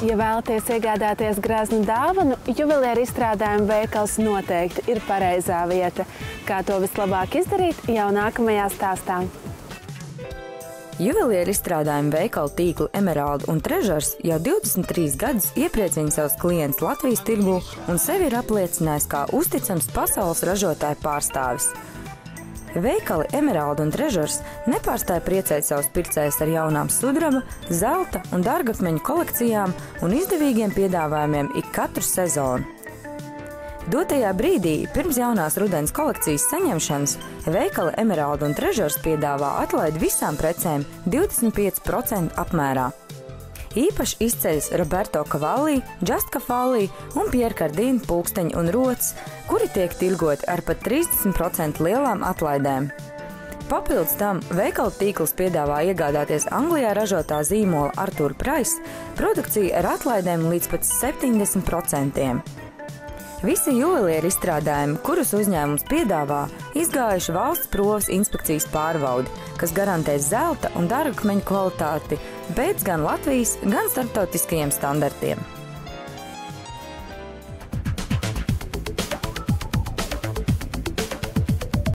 Ja vēlaties iegādāties graznu dāvanu, juvelieru izstrādājumu veikals noteikti ir pareizā vieta. Kā to vislabāk izdarīt, jau nākamajā stāstā. Juvelieru izstrādājumu veikalu tīklu Emerald un Treasures jau 23 gadus iepriecina savus klientus Latvijas tirgū un sevi ir apliecinājis kā uzticams pasaules ražotāju pārstāvis. Veikali Emerald un Treasures nepārstāja priecēt savus pircējus ar jaunām sudraba, zelta un dārgakmeņu kolekcijām un izdevīgiem piedāvājumiem ik katru sezonu. Dotajā brīdī, pirms jaunās rudens kolekcijas saņemšanas, veikali Emerald un Treasures piedāvā atlaidi visām precēm 25% apmērā. Īpaši izceļas Roberto Cavalli, Just Cavalli un Pierre Cardin pulksteņi un rotas, kuri tiek tirgoti ar pat 30% lielām atlaidēm. Papildus tam veikalu tīkls piedāvā iegādāties Anglijā ražotā zīmola Arthur Price produkciju ar atlaidēm līdz pat 70%. Visi juvelieru izstrādājumi, kurus uzņēmums piedāvā, izgājuši valsts provas inspekcijas pārbaudi, kas garantē zelta un dārgakmeņu kvalitāti pēc gan Latvijas, gan starptautiskajiem standartiem.